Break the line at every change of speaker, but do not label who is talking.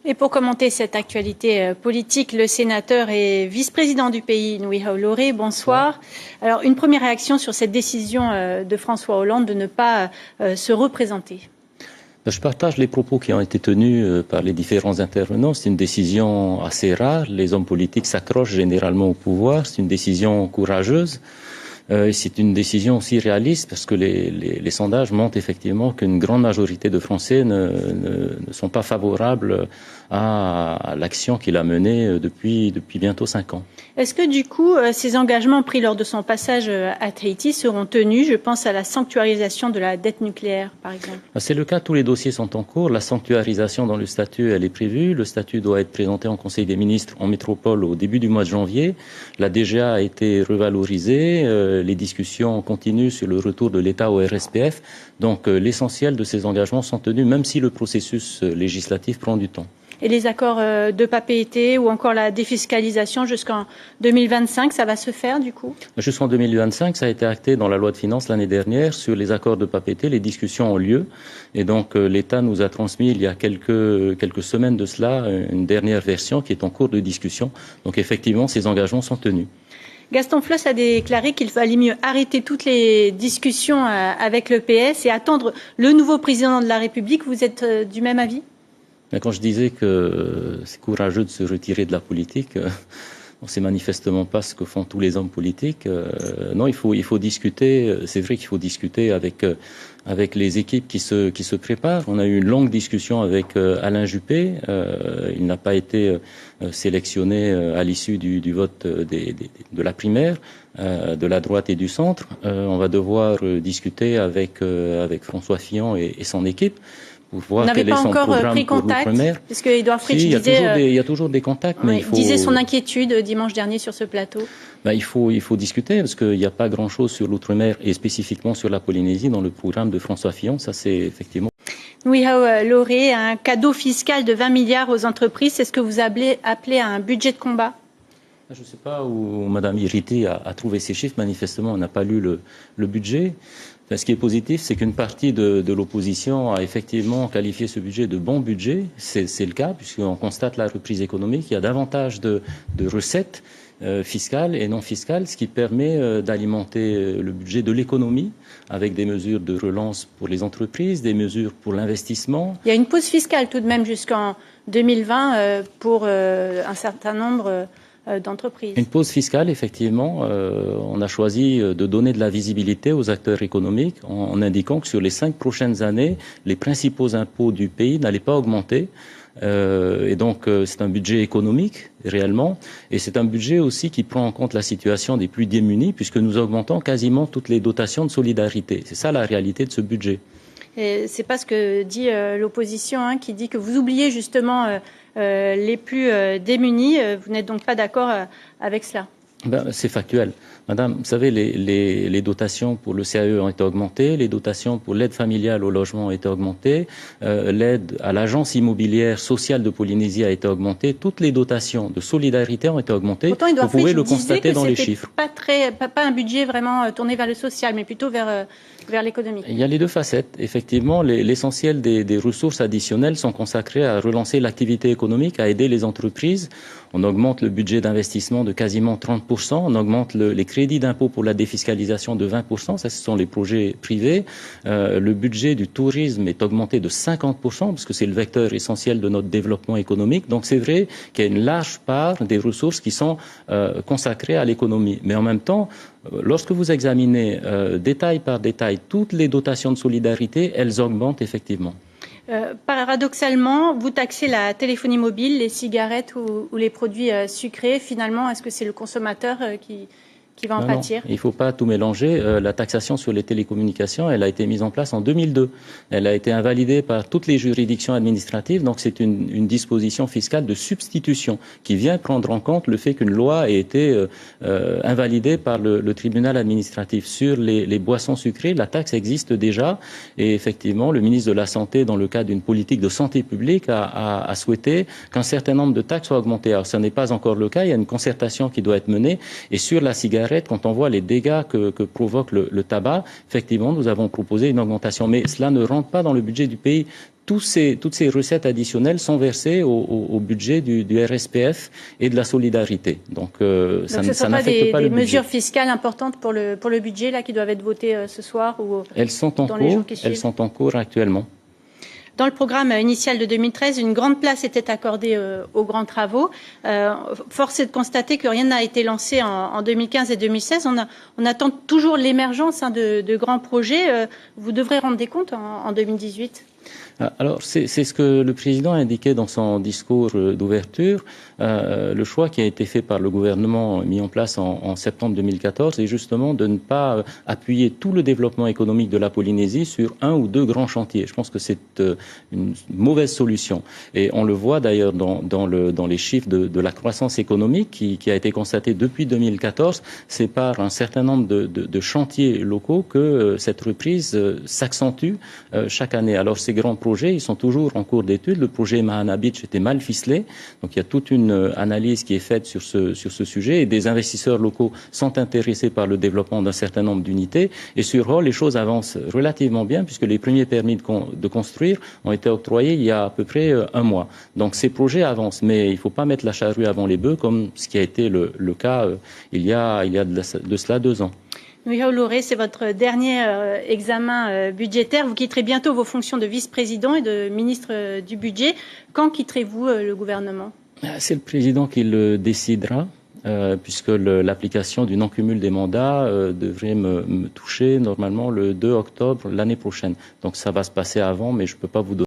Et pour commenter cette actualité politique, le sénateur et vice-président du pays, Ngui Hao Loray, bonsoir. Alors, une première réaction sur cette décision de François Hollande de ne pas se représenter.
Je partage les propos qui ont été tenus par les différents intervenants. C'est une décision assez rare. Les hommes politiques s'accrochent généralement au pouvoir. C'est une décision courageuse. C'est une décision aussi réaliste parce que les sondages montrent effectivement qu'une grande majorité de Français ne sont pas favorables à l'action qu'il a menée depuis bientôt 5 ans.
Est-ce que du coup, ces engagements pris lors de son passage à Tahiti seront tenus? Je pense à la sanctuarisation de la dette nucléaire, par exemple.
C'est le cas, tous les dossiers sont en cours. La sanctuarisation dans le statut, elle est prévue. Le statut doit être présenté en Conseil des ministres en métropole au début du mois de janvier. La DGA a été revalorisée. Les discussions continuent sur le retour de l'État au RSPF. Donc l'essentiel de ces engagements sont tenus, même si le processus législatif prend du temps.
Et les accords de Papeete ou encore la défiscalisation jusqu'en 2025, ça va se faire du coup?
Jusqu'en 2025, ça a été acté dans la loi de finances l'année dernière sur les accords de Papeete. Les discussions ont lieu et donc l'État nous a transmis il y a quelques semaines de cela une dernière version qui est en cours de discussion. Donc effectivement, ces engagements sont tenus.
Gaston Floss a déclaré qu'il fallait mieux arrêter toutes les discussions avec le PS et attendre le nouveau président de la République. Vous êtes du même avis?
Quand je disais que c'est courageux de se retirer de la politique, c'est manifestement pas ce que font tous les hommes politiques. Non, il faut discuter. C'est vrai qu'il faut discuter avec les équipes qui se préparent. On a eu une longue discussion avec Alain Juppé. Il n'a pas été sélectionné à l'issue du vote de la primaire de la droite et du centre. On va devoir discuter avec François Fillon et son équipe.
Vous n'avez pas encore pris contact, parce qu'Édouard Fritsch
il y a toujours des contacts, mais
il disait son inquiétude dimanche dernier sur ce plateau.
Il faut discuter, parce qu'il n'y a pas grand-chose sur l'outre-mer et spécifiquement sur la Polynésie dans le programme de François Fillon. Ça, c'est effectivement...
Ngui Hao Loray, un cadeau fiscal de 20 milliards aux entreprises, c'est ce que vous appelez un budget de combat?
Je ne sais pas où Mme Iriti a trouvé ces chiffres. Manifestement, on n'a pas lu le budget. Ce qui est positif, c'est qu'une partie de l'opposition a effectivement qualifié ce budget de bon budget. C'est le cas, puisqu'on constate la reprise économique. Il y a davantage de recettes fiscales et non fiscales, ce qui permet d'alimenter le budget de l'économie avec des mesures de relance pour les entreprises, des mesures pour l'investissement.
Il y a une pause fiscale tout de même jusqu'en 2020 pour un certain nombre d'entreprises.
Une pause fiscale, effectivement. On a choisi de donner de la visibilité aux acteurs économiques en indiquant que sur les 5 prochaines années, les principaux impôts du pays n'allaient pas augmenter. Et donc, c'est un budget économique, réellement. Et c'est un budget aussi qui prend en compte la situation des plus démunis, puisque nous augmentons quasiment toutes les dotations de solidarité. C'est ça la réalité de ce budget.
C'est pas ce que dit l'opposition, qui dit que vous oubliez justement les plus démunis. Vous n'êtes donc pas d'accord avec cela?
C'est factuel. Madame, vous savez, les dotations pour le CAE ont été augmentées, les dotations pour l'aide familiale au logement ont été augmentées, l'aide à l'agence immobilière sociale de Polynésie a été augmentée, toutes les dotations de solidarité ont été augmentées.
Pourtant,
vous pouvez le constater dans les chiffres.
Pas un budget vraiment tourné vers le social, mais plutôt vers l'économie.
Il y a les deux facettes. Effectivement, l'essentiel des ressources additionnelles sont consacrées à relancer l'activité économique, à aider les entreprises. On augmente le budget d'investissement de quasiment 30%, on augmente les crédits d'impôt pour la défiscalisation de 20%, ça ce sont les projets privés. Le budget du tourisme est augmenté de 50%, parce que c'est le vecteur essentiel de notre développement économique. Donc c'est vrai qu'il y a une large part des ressources qui sont consacrées à l'économie. Mais en même temps, lorsque vous examinez détail par détail toutes les dotations de solidarité, elles augmentent effectivement.
Paradoxalement, vous taxez la téléphonie mobile, les cigarettes ou les produits sucrés. Finalement, est-ce que c'est le consommateur qui va en pâtir?
Il ne faut pas tout mélanger. La taxation sur les télécommunications, elle a été mise en place en 2002. Elle a été invalidée par toutes les juridictions administratives. Donc c'est une disposition fiscale de substitution qui vient prendre en compte le fait qu'une loi a été invalidée par le tribunal administratif. Sur les boissons sucrées, la taxe existe déjà. Et effectivement, le ministre de la Santé, dans le cadre d'une politique de santé publique, a souhaité qu'un certain nombre de taxes soient augmentées. Alors ce n'est pas encore le cas. Il y a une concertation qui doit être menée. Et sur la cigarette, quand on voit les dégâts que provoque le tabac, effectivement, nous avons proposé une augmentation. Mais cela ne rentre pas dans le budget du pays. toutes ces recettes additionnelles sont versées au budget du RSPF et de la solidarité. Donc ça n'affecte pas le budget.
Des mesures fiscales importantes pour le budget là, qui doivent être votées ce soir ou
elles sont en cours. Elles sont en cours actuellement.
Dans le programme initial de 2013, une grande place était accordée aux grands travaux. Force est de constater que rien n'a été lancé en 2015 et 2016. On attend toujours l'émergence de grands projets. Vous devrez rendre des comptes en 2018.
Alors, c'est ce que le président a indiqué dans son discours d'ouverture. Le choix qui a été fait par le gouvernement mis en place en septembre 2014 est justement de ne pas appuyer tout le développement économique de la Polynésie sur un ou deux grands chantiers. Je pense que c'est une mauvaise solution. Et on le voit d'ailleurs dans les chiffres de la croissance économique qui a été constatée depuis 2014. C'est par un certain nombre de chantiers locaux que cette reprise s'accentue chaque année. Alors, ces grands projets, ils sont toujours en cours d'étude. Le projet Mahana Beach était mal ficelé. Donc, il y a toute une analyse qui est faite sur ce sujet et des investisseurs locaux sont intéressés par le développement d'un certain nombre d'unités. Et sur Hall, les choses avancent relativement bien puisque les premiers permis de construire ont été octroyés il y a à peu près un mois. Donc, ces projets avancent, mais il ne faut pas mettre la charrue avant les bœufs comme ce qui a été le cas il y a de cela 2 ans.
Nuihau Loré, c'est votre dernier examen budgétaire. Vous quitterez bientôt vos fonctions de vice-président et de ministre du budget. Quand quitterez-vous le gouvernement?
C'est le président qui le décidera, puisque l'application du non-cumul des mandats devrait me toucher normalement le 2 octobre l'année prochaine. Donc ça va se passer avant, mais je ne peux pas vous donner